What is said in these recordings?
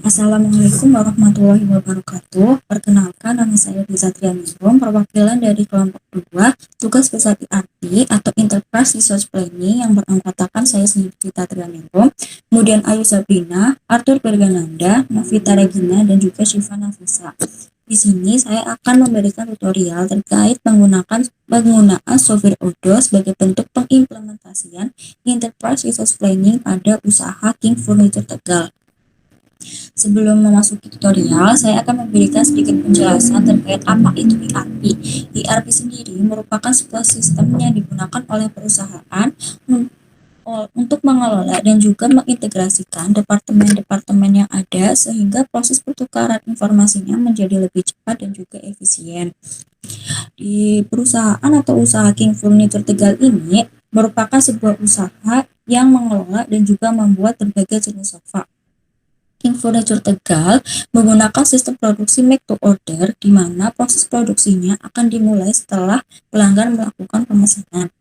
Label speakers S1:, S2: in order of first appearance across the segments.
S1: Assalamualaikum warahmatullahi wabarakatuh. Perkenalkan, nama saya Diza Trianingrum, perwakilan dari kelompok 2, tugas besar ERP atau Enterprise Resource Planning yang beranggotakan saya sendiri Diza Trianingrum, kemudian Ayu Sabrina, Arthur Bergananda, Novita Regina, dan juga Syifa Nafisa. Di sini saya akan memberikan tutorial terkait penggunaan software Odoo sebagai bentuk pengimplementasian Enterprise Resource Planning pada usaha King Furniture Tegal. Sebelum memasuki tutorial, saya akan memberikan sedikit penjelasan terkait apa itu ERP. ERP sendiri merupakan sebuah sistem yang digunakan oleh perusahaan untuk mengelola dan juga mengintegrasikan departemen-departemen yang ada sehingga proses pertukaran informasinya menjadi lebih cepat dan juga efisien. Di perusahaan atau usaha King Furniture Tegal ini merupakan sebuah usaha yang mengelola dan juga membuat berbagai jenis sofa. King Furniture Tegal menggunakan sistem produksi make to order di mana proses produksinya akan dimulai setelah pelanggan melakukan pemesanan.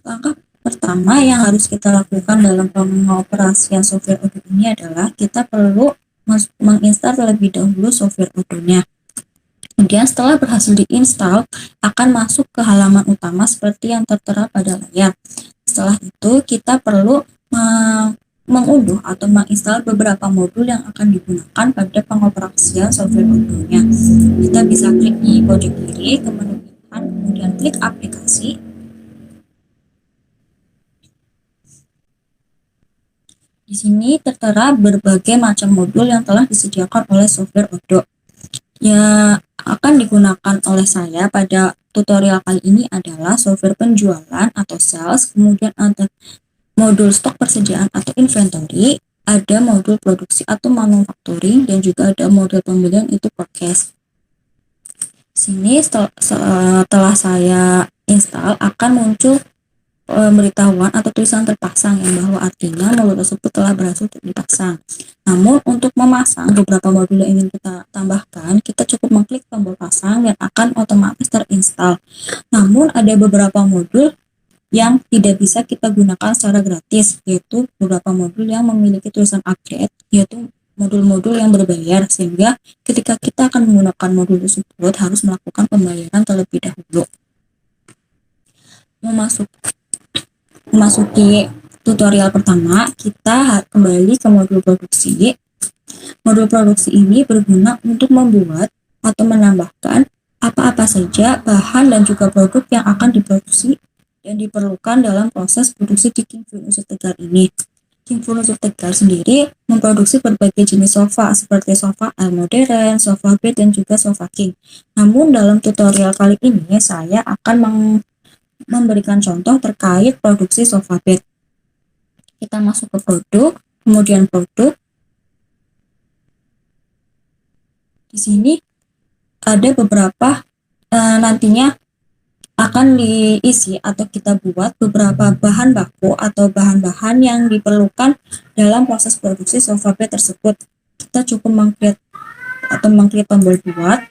S1: Langkah pertama yang harus kita lakukan dalam pengoperasian software Odoo ini adalah kita perlu menginstal terlebih dahulu software Odoo-nya. Kemudian setelah berhasil diinstal, akan masuk ke halaman utama seperti yang tertera pada layar. Setelah itu kita perlu mengunduh atau menginstal beberapa modul yang akan digunakan pada pengoperasian software Odoo-nya. Kita bisa klik di pojok kiri ke menu pilihan, kemudian klik aplikasi. Di sini tertera berbagai macam modul yang telah disediakan oleh software Odoo. Yang akan digunakan oleh saya pada tutorial kali ini adalah software penjualan atau sales, kemudian ada modul stok persediaan atau inventory, ada modul produksi atau manufacturing, dan juga ada modul pembelian itu purchase. Sini setelah saya install akan muncul pemberitahuan atau tulisan terpasang yang bahwa artinya modul tersebut telah berhasil dipasang. Namun untuk memasang beberapa modul yang ingin kita tambahkan, kita cukup mengklik tombol pasang dan akan otomatis terinstall. Namun ada beberapa modul yang tidak bisa kita gunakan secara gratis, yaitu beberapa modul yang memiliki tulisan upgrade, yaitu modul-modul yang berbayar, sehingga ketika kita akan menggunakan modul tersebut harus melakukan pembayaran terlebih dahulu. Memasuki tutorial pertama, kita kembali ke modul produksi. Modul produksi ini berguna untuk membuat atau menambahkan apa-apa saja bahan dan juga produk yang akan diproduksi dan diperlukan dalam proses produksi di King Furniture Tegal ini. King Furniture Tegal sendiri memproduksi berbagai jenis sofa seperti sofa L modern, sofa bed, dan juga sofa king. Namun dalam tutorial kali ini saya akan memberikan contoh terkait produksi sofa bed. Kita masuk ke produk, kemudian produk. Di sini ada beberapa nantinya akan diisi atau kita buat beberapa bahan baku atau bahan-bahan yang diperlukan dalam proses produksi sofa bed tersebut. Kita cukup mengklik tombol buat.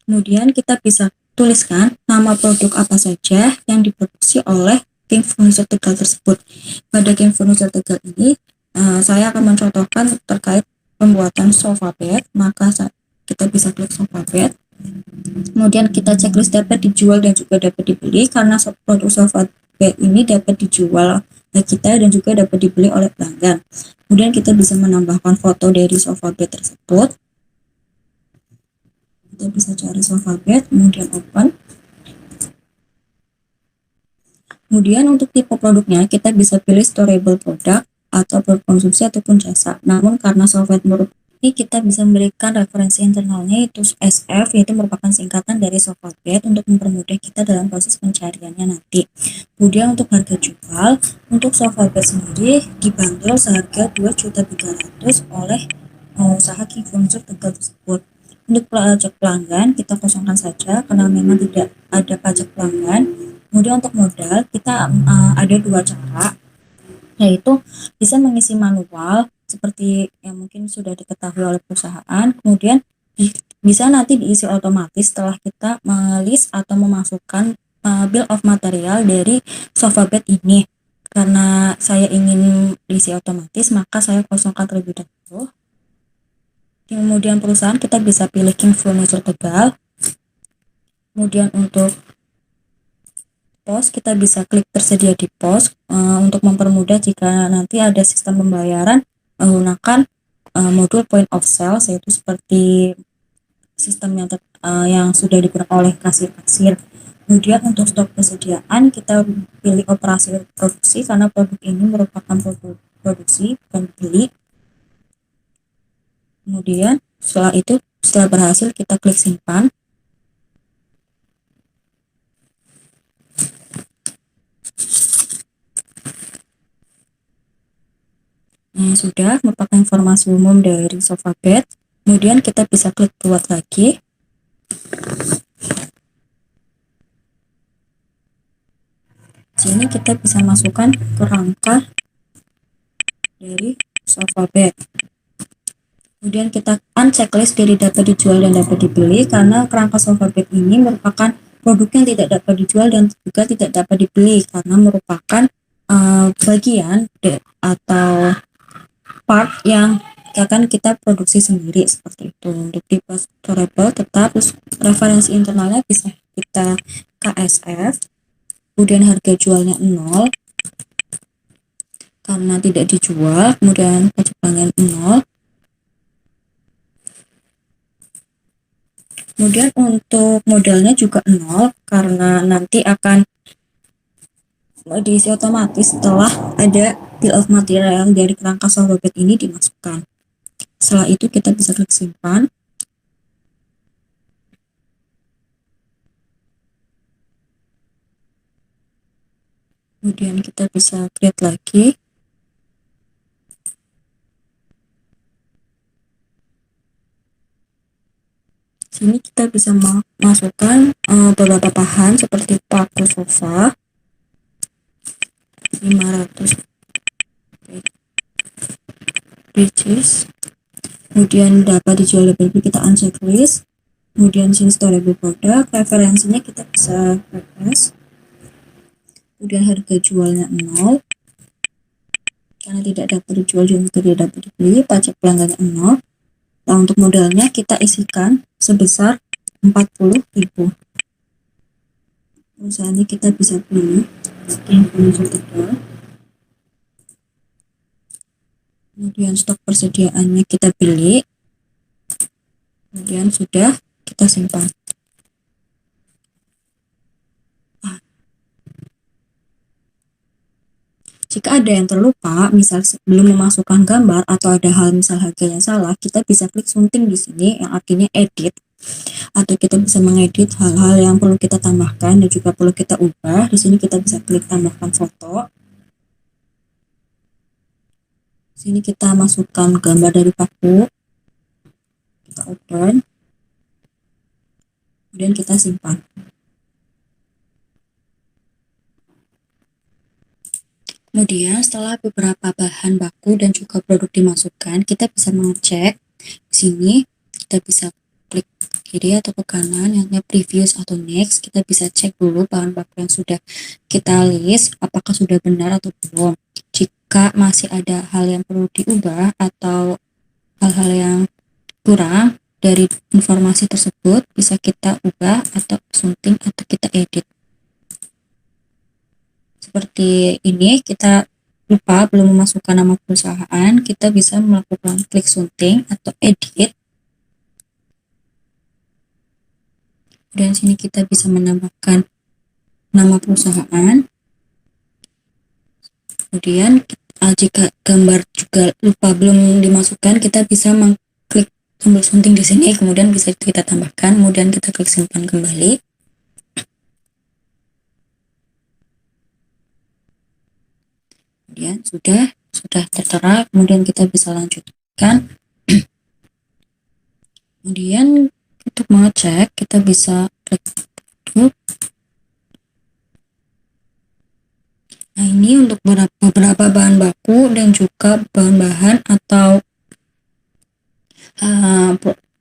S1: Kemudian kita bisa tuliskan nama produk apa saja yang diproduksi oleh King Furniture Tegal tersebut. Pada King Furniture Tegal ini, saya akan mencontohkan terkait pembuatan sofa bed, maka kita bisa klik sofa bed. Kemudian kita checklist dapat dijual dan juga dapat dibeli, karena produk sofa bed ini dapat dijual oleh kita dan juga dapat dibeli oleh pelanggan. Kemudian kita bisa menambahkan foto dari sofa bed tersebut. Kita bisa cari sofa bed, kemudian open. Kemudian untuk tipe produknya kita bisa pilih storable product atau berkonsumsi ataupun jasa. Namun karena software ini kita bisa memberikan referensi internalnya yaitu SF, yaitu merupakan singkatan dari sofa bed untuk mempermudah kita dalam proses pencariannya nanti. Kemudian untuk harga jual, untuk sofa bed sendiri dibanderol seharga 2.300.000 oleh usaha King Furniture Tegal tersebut. Untuk pajak pelanggan kita kosongkan saja karena memang tidak ada pajak pelanggan. Kemudian untuk modal kita ada dua cara, yaitu bisa mengisi manual seperti yang mungkin sudah diketahui oleh perusahaan, kemudian bisa nanti diisi otomatis setelah kita melist atau memasukkan bill of material dari sofa bed ini. Karena saya ingin diisi otomatis, maka saya kosongkan terlebih dahulu. Kemudian perusahaan kita bisa pilih King Furniture Tegal. Kemudian untuk pos kita bisa klik tersedia di pos untuk mempermudah jika nanti ada sistem pembayaran menggunakan modul point of sale, yaitu seperti sistem yang sudah digunakan oleh kasir-kasir. Kemudian untuk stok persediaan kita pilih operasi produksi karena produk ini merupakan produk produksi bukan beli. Kemudian setelah berhasil kita klik simpan. Sudah merupakan informasi umum dari sofa bed. Kemudian kita bisa klik buat lagi. Sini kita bisa masukkan kerangka dari sofa bed. Kemudian kita unchecklist dari dapat dijual dan dapat dibeli karena kerangka sofa bed ini merupakan produk yang tidak dapat dijual dan juga tidak dapat dibeli karena merupakan bagian atau part yang akan kita produksi sendiri seperti itu. Untuk tipe storable tetap, terus referensi internalnya bisa kita KSF. Kemudian harga jualnya 0 karena tidak dijual, kemudian pajak pelanggan 0. Kemudian untuk modalnya juga 0 karena nanti akan diisi otomatis setelah ada bill of material dari kerangka sofa bed ini dimasukkan. Setelah itu kita bisa klik simpan. Kemudian kita bisa create lagi. Sini kita bisa masukkan beberapa bahan seperti paku sofa 500 pieces. Kemudian dapat dijual lebih kita unchecklist. Kemudian sini storable product, referensinya kita bisa request. Kemudian harga jualnya 0 karena tidak dapat dijual dan tidak dapat dibeli, pajak pelanggannya 0. Nah, untuk modalnya kita isikan sebesar 40.000. Misalnya kita bisa pilih King Furniture Tegal. Kemudian stok persediaannya kita pilih. Kemudian sudah kita simpan. Jika ada yang terlupa, misal belum memasukkan gambar atau ada hal misal harganya salah, kita bisa klik sunting di sini yang artinya edit, atau kita bisa mengedit hal-hal yang perlu kita tambahkan dan juga perlu kita ubah. Di sini kita bisa klik tambahkan foto. Sini kita masukkan gambar dari paku, kita open, kemudian kita simpan. Kemudian setelah beberapa bahan baku dan juga produk dimasukkan, kita bisa mengecek. Di sini kita bisa klik kiri atau ke kanan yang previous atau next. Kita bisa cek dulu bahan baku yang sudah kita list apakah sudah benar atau belum. Jika masih ada hal yang perlu diubah atau hal-hal yang kurang dari informasi tersebut, bisa kita ubah atau sunting atau kita edit. Seperti ini, kita lupa belum memasukkan nama perusahaan, kita bisa melakukan klik sunting atau edit. Dan sini kita bisa menambahkan nama perusahaan. Kemudian jika gambar juga lupa belum dimasukkan, kita bisa mengklik tombol sunting di sini, kemudian bisa kita tambahkan, kemudian kita klik simpan kembali. Kemudian sudah tertera, kemudian kita bisa lanjutkan. Kemudian untuk mengecek kita bisa klik YouTube. Nah, ini untuk beberapa bahan baku dan juga bahan-bahan atau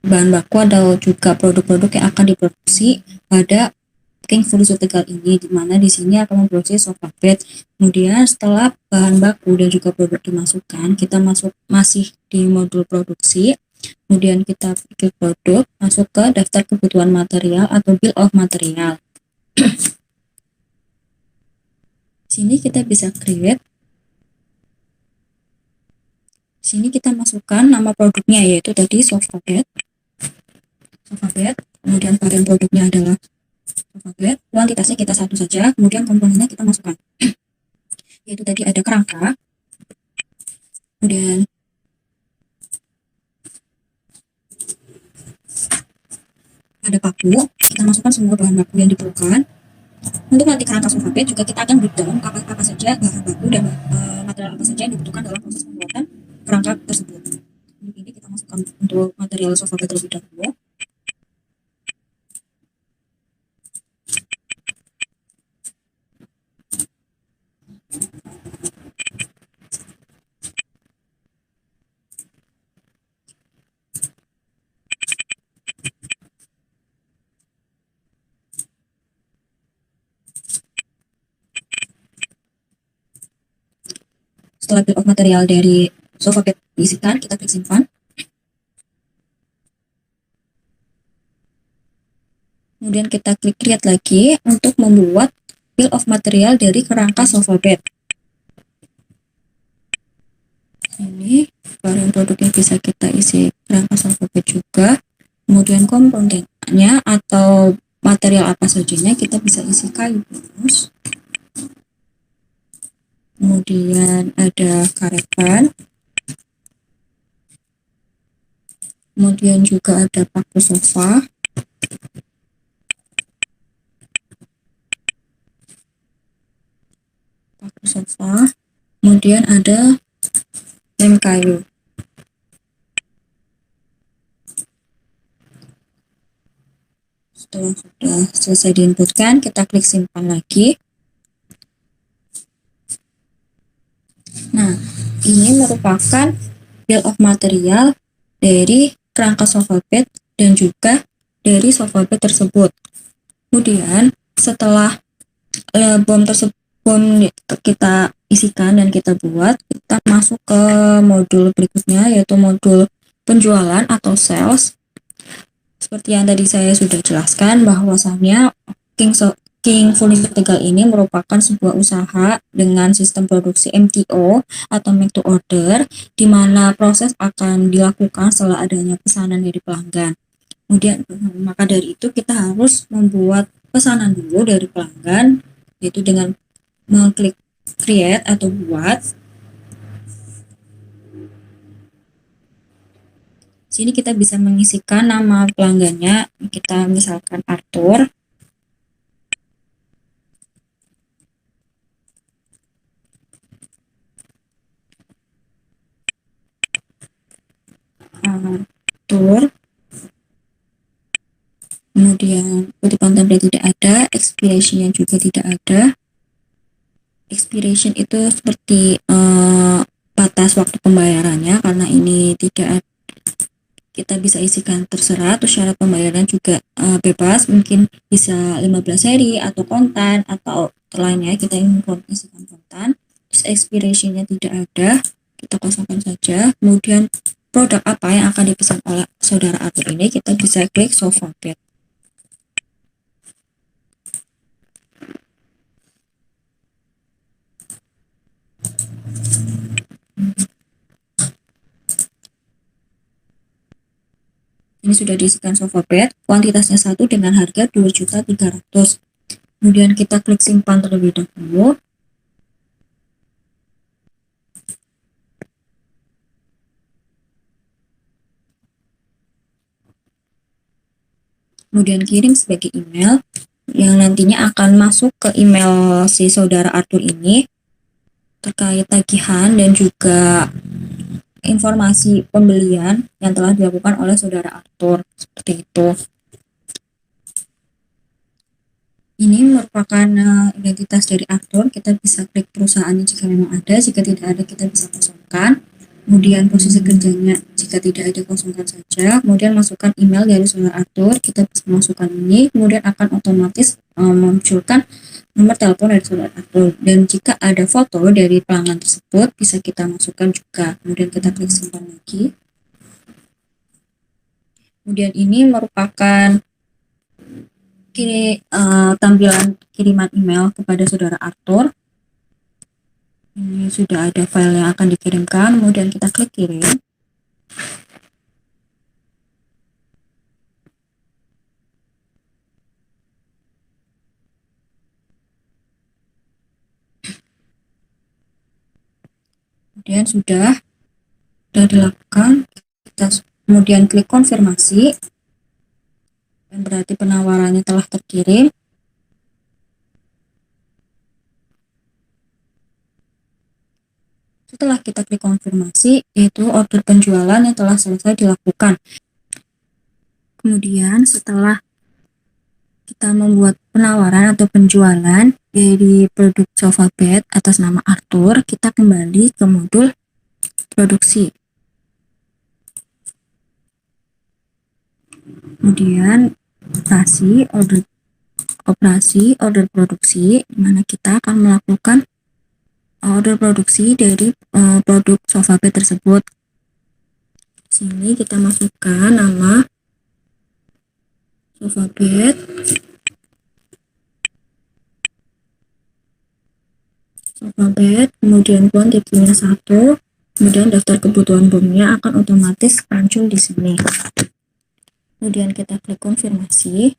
S1: bahan baku atau juga produk-produk yang akan diproduksi pada King Furniture Tegal ini, di mana di sini akan memproduksi sofa bed. Kemudian setelah bahan baku dan juga produk dimasukkan, kita masih di modul produksi. Kemudian kita pilih produk, masuk ke daftar kebutuhan material atau bill of material. Sini kita bisa create. Sini kita masukkan nama produknya, yaitu tadi sofa bed. Kemudian varian produknya adalah sofa bed. Kuantitasnya kita satu saja. Kemudian komponennya kita masukkan, yaitu tadi ada kerangka, kemudian ada paku. Kita masukkan semua bahan baku yang diperlukan. Untuk nanti kerangka sofa bed juga kita akan breakdown apa saja bahan baku dan material apa saja yang dibutuhkan dalam proses pembuatan kerangka tersebut. Ini kita masukkan untuk material sofa bed terlebih dahulu. Setelah bill of material dari sofa bed diisikan, kita klik simpan. Kemudian kita klik create lagi untuk membuat bill of material dari kerangka sofa bed. Ini varian produknya bisa kita isi kerangka sofa bed juga. Kemudian komponennya atau material apa saja kita bisa isi kayu bonus. Kemudian ada karetan. Kemudian juga ada paku sofa. Kemudian ada lem kayu. Setelah sudah selesai diinputkan, kita klik simpan lagi. Nah, ini merupakan bill of material dari kerangka sofa bed dan juga dari sofa bed tersebut. Kemudian setelah bom tersebut kita isikan dan kita buat, kita masuk ke modul berikutnya, yaitu modul penjualan atau sales. Seperti yang tadi saya sudah jelaskan, bahwasannya King Furniture Tegal ini merupakan sebuah usaha dengan sistem produksi MTO atau make to order, di mana proses akan dilakukan setelah adanya pesanan dari pelanggan. Kemudian maka dari itu kita harus membuat pesanan dulu dari pelanggan, yaitu dengan mengklik create atau buat. Sini kita bisa mengisikan nama pelanggannya, kita misalkan Arthur. Kemudian kutipan template tidak ada, expiration-nya juga tidak ada. Expiration itu seperti batas waktu pembayarannya, karena ini tidak ada, kita bisa isikan terserah. Terus syarat pembayaran juga bebas, mungkin bisa 15 seri atau kontan atau lainnya, kita ingin isikan kontan. Terus expiration-nya tidak ada, kita kosongkan saja. Kemudian produk apa yang akan dipesan oleh saudara Arthur ini, kita bisa klik sofa bed. Ini sudah diisikan sofa bed, kuantitasnya 1 dengan harga 2.300.000. Kemudian kita klik simpan terlebih dahulu. Kemudian kirim sebagai email, yang nantinya akan masuk ke email si saudara Arthur ini terkait tagihan dan juga informasi pembelian yang telah dilakukan oleh saudara Arthur, seperti itu. Ini merupakan identitas dari Arthur. Kita bisa klik perusahaannya jika memang ada, jika tidak ada kita bisa kosongkan. Kemudian posisi kerjanya jika tidak ada, kosongkan saja. Kemudian masukkan email dari saudara Arthur, kita bisa masukkan ini, kemudian akan otomatis memunculkan nomor telepon dari saudara Arthur. Dan jika ada foto dari pelanggan tersebut, bisa kita masukkan juga. Kemudian kita klik simpan lagi. Kemudian ini merupakan tampilan kiriman email kepada saudara Arthur. Ini sudah ada file yang akan dikirimkan, kemudian kita klik kirim. Kemudian sudah dilakukan, kita kemudian klik konfirmasi, dan berarti penawarannya telah terkirim. Setelah kita klik konfirmasi, yaitu order penjualan yang telah selesai dilakukan. Kemudian setelah kita membuat penawaran atau penjualan dari produk sofa bed atas nama Arthur, kita kembali ke modul produksi. Kemudian operasi order produksi, di mana kita akan melakukan order produksi dari produk sofa bed tersebut. Sini kita masukkan nama sofa bed, kemudian kuantitinya 1, kemudian daftar kebutuhan BOM-nya akan otomatis muncul di sini. Kemudian kita klik konfirmasi.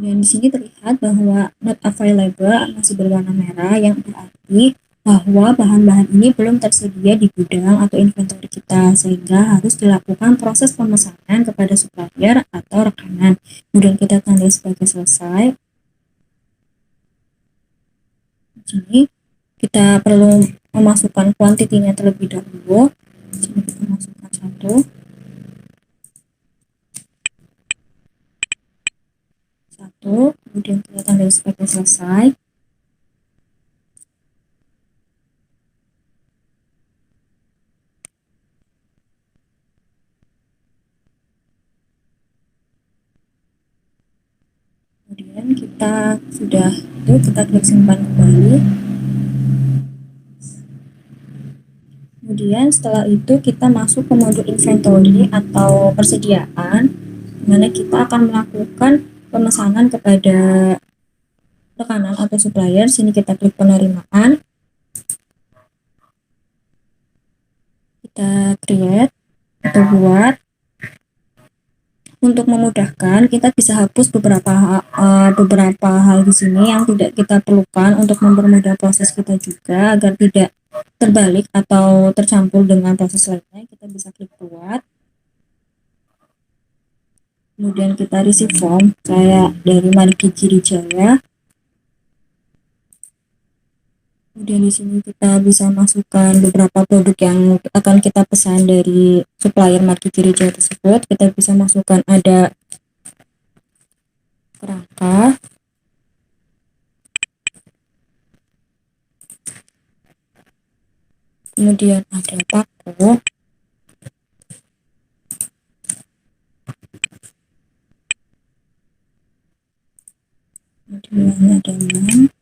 S1: Dan di sini terlihat bahwa not available masih berwarna merah, yang berarti bahwa bahan-bahan ini belum tersedia di gudang atau inventory kita, sehingga harus dilakukan proses pemesanan kepada supplier atau rekanan. Kemudian kita tandai sebagai selesai. Di sini kita perlu memasukkan kuantitinya terlebih dahulu. Di sini kita masukkan 1, kemudian kita tandai sebagai selesai. Kemudian kita klik simpan kembali. Kemudian setelah itu kita masuk ke modul inventory atau persediaan, di mana kita akan melakukan pemesanan kepada rekanan atau supplier. Sini kita klik penerimaan, kita create atau buat. Untuk memudahkan, kita bisa hapus beberapa hal di sini yang tidak kita perlukan untuk mempermudah proses kita juga agar tidak terbalik atau tercampur dengan proses lainnya. Kita bisa klik buat. Kemudian kita receive form kayak dari Margi Jaya. Kemudian di sini kita bisa masukkan beberapa produk yang akan kita pesan dari supplier Margi Jaya tersebut. Kita bisa masukkan ada kerangka, kemudian ada paku, kemudian ada lem,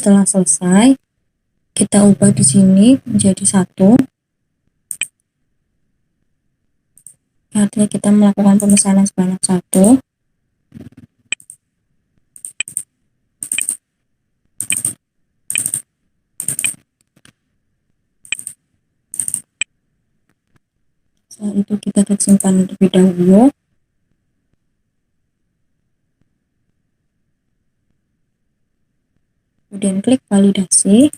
S1: setelah selesai, kita ubah di sini menjadi 1. Artinya kita melakukan pemesanan sebanyak 1. Setelah itu kita klik simpan terlebih dahulu. Kemudian klik validasi.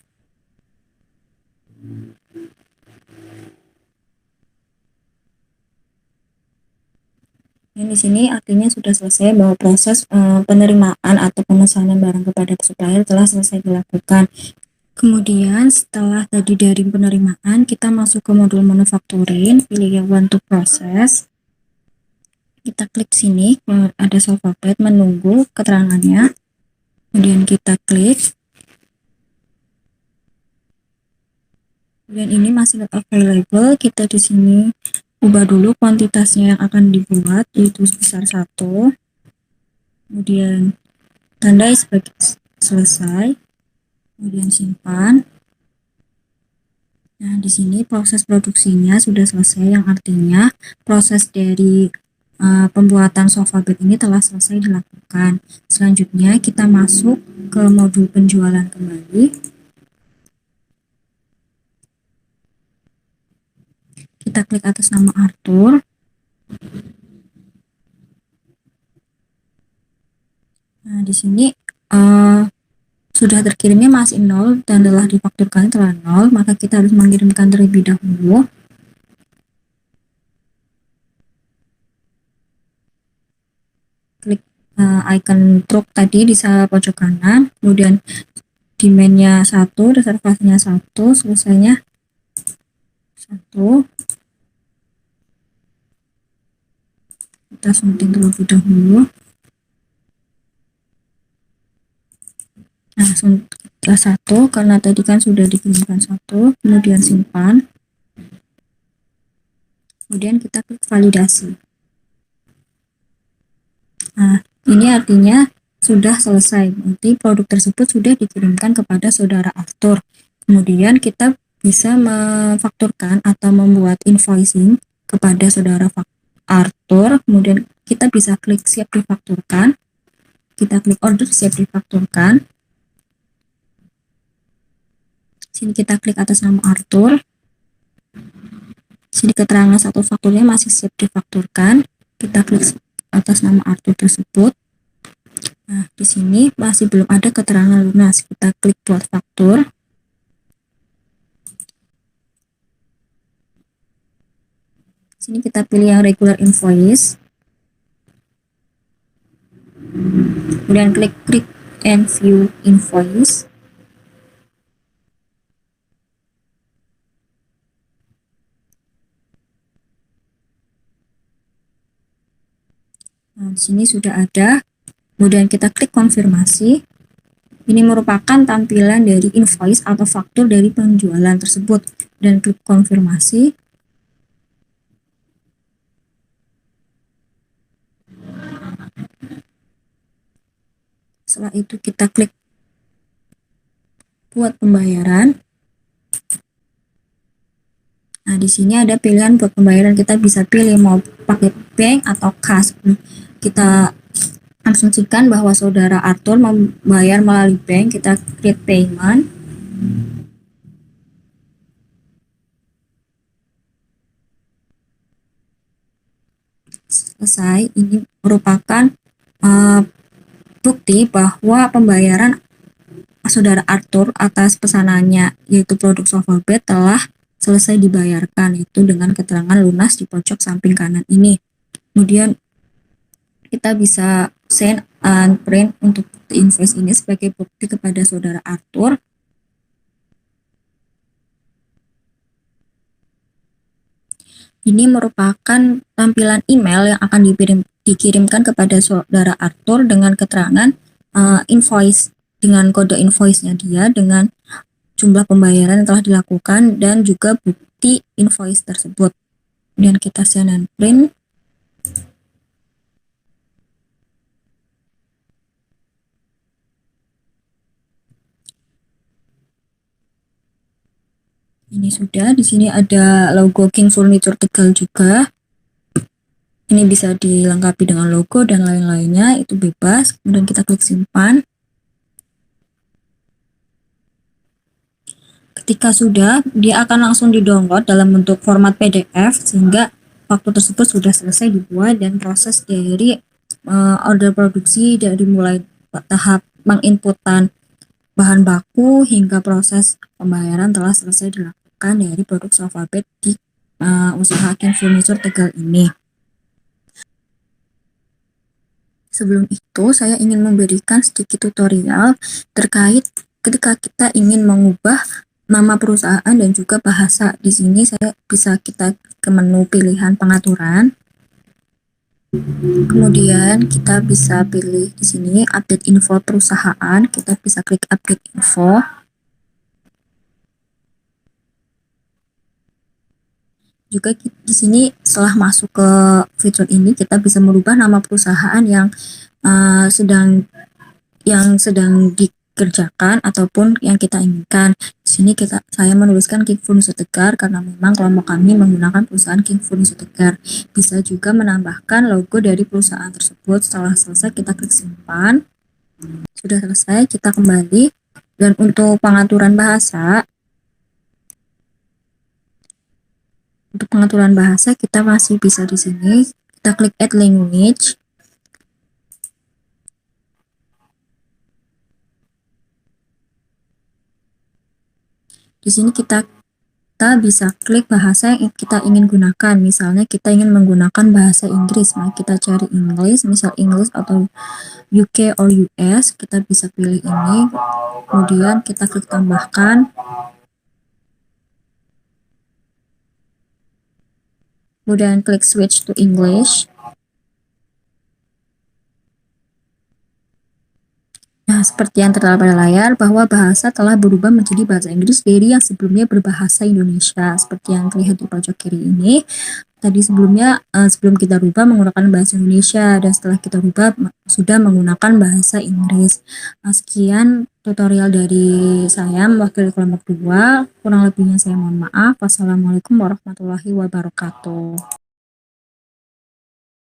S1: Ini di sini artinya sudah selesai bahwa proses penerimaan atau pemesanan barang kepada supplier telah selesai dilakukan. Kemudian setelah tadi dari penerimaan, kita masuk ke modul manufacturing, pilih yang want to process. Kita klik sini, ada solve update, menunggu keterangannya. Kemudian kita klik. Kemudian ini masih not available, kita di sini ubah dulu kuantitasnya yang akan dibuat, yaitu sebesar 1. Kemudian tandai sebagai selesai. Kemudian simpan. Nah, di sini proses produksinya sudah selesai, yang artinya proses dari pembuatan sofa bed ini telah selesai dilakukan. Selanjutnya kita masuk ke modul penjualan kembali. Kita klik atas nama Arthur. Nah, di sini sudah terkirimnya masih 0 dan telah difakturkan telah 0, maka kita harus mengirimkan terlebih dahulu. Klik icon truk tadi di pojok kanan, kemudian demand-nya 1, reservasinya 1, selesainya 1. Kita sunting terlebih dahulu. Nah, sudah 1 karena tadi kan sudah dikirimkan 1, kemudian simpan. Kemudian kita klik validasi. Nah, ini artinya sudah selesai. Nanti produk tersebut sudah dikirimkan kepada saudara Arthur. Kemudian kita bisa memfakturkan atau membuat invoicing kepada saudara Arthur. Kemudian kita bisa klik siap difakturkan. Kita klik order siap difakturkan. Sini kita klik atas nama Arthur. Sini keterangan satu fakturnya masih siap difakturkan. Kita klik atas nama Arthur tersebut. Nah, di sini masih belum ada keterangan lunas. Kita klik buat faktur. Sini kita pilih yang regular invoice. Kemudian klik and view invoice. Nah, di sini sudah ada. Kemudian kita klik konfirmasi. Ini merupakan tampilan dari invoice atau faktur dari penjualan tersebut. Dan klik konfirmasi. Setelah itu kita klik buat pembayaran. Nah, di sini ada pilihan buat pembayaran, kita bisa pilih mau pakai bank atau cash. Kita asumsikan bahwa saudara Arthur membayar melalui bank, kita create payment. Selesai. Ini merupakan bukti bahwa pembayaran saudara Arthur atas pesanannya, yaitu produk sofa bed, telah selesai dibayarkan, itu dengan keterangan lunas di pojok samping kanan ini. Kemudian kita bisa send and print untuk invoice ini sebagai bukti kepada saudara Arthur. Ini merupakan tampilan email yang akan dikirimkan kepada saudara Arthur dengan keterangan invoice, dengan kode invoice-nya dia, dengan jumlah pembayaran yang telah dilakukan, dan juga bukti invoice tersebut. Kemudian kita send and print. Ini sudah, di sini ada logo King Furniture Tegal juga. Ini bisa dilengkapi dengan logo dan lain-lainnya, itu bebas. Kemudian kita klik simpan. Ketika sudah, dia akan langsung di-download dalam bentuk format PDF, sehingga waktu tersebut sudah selesai dibuat dan proses dari order produksi dari mulai tahap menginputkan bahan baku hingga proses pembayaran telah selesai dilakukan dari produk sofa bed di usaha King Furniture Tegal ini. Sebelum itu, saya ingin memberikan sedikit tutorial terkait ketika kita ingin mengubah nama perusahaan dan juga bahasa. Di sini kita ke menu pilihan pengaturan. Kemudian kita bisa pilih di sini update info perusahaan, kita bisa klik update info. Juga di sini setelah masuk ke fitur ini kita bisa merubah nama perusahaan yang sedang dikerjakan ataupun yang kita inginkan. Di sini saya menuliskan King Furniture Tegal karena memang kelompok kami menggunakan perusahaan King Furniture Tegal. Bisa juga menambahkan logo dari perusahaan tersebut. Setelah selesai kita klik simpan. Sudah selesai, kita kembali. Dan untuk pengaturan bahasa, kita masih bisa di sini. Kita klik add language. Di sini kita bisa klik bahasa yang kita ingin gunakan. Misalnya kita ingin menggunakan bahasa Inggris, maka kita cari English, misal English atau UK or US, kita bisa pilih ini. Kemudian kita klik tambahkan. Kemudian klik switch to English. Nah, seperti yang tertera pada layar, bahwa bahasa telah berubah menjadi bahasa Inggris dari yang sebelumnya berbahasa Indonesia. Seperti yang terlihat di pojok kiri ini. Tadi sebelumnya, sebelum kita rubah menggunakan bahasa Indonesia, dan setelah kita rubah sudah menggunakan bahasa Inggris. Sekian tutorial dari saya mewakili kelompok 2. Kurang lebihnya saya mohon maaf. Wassalamualaikum warahmatullahi wabarakatuh.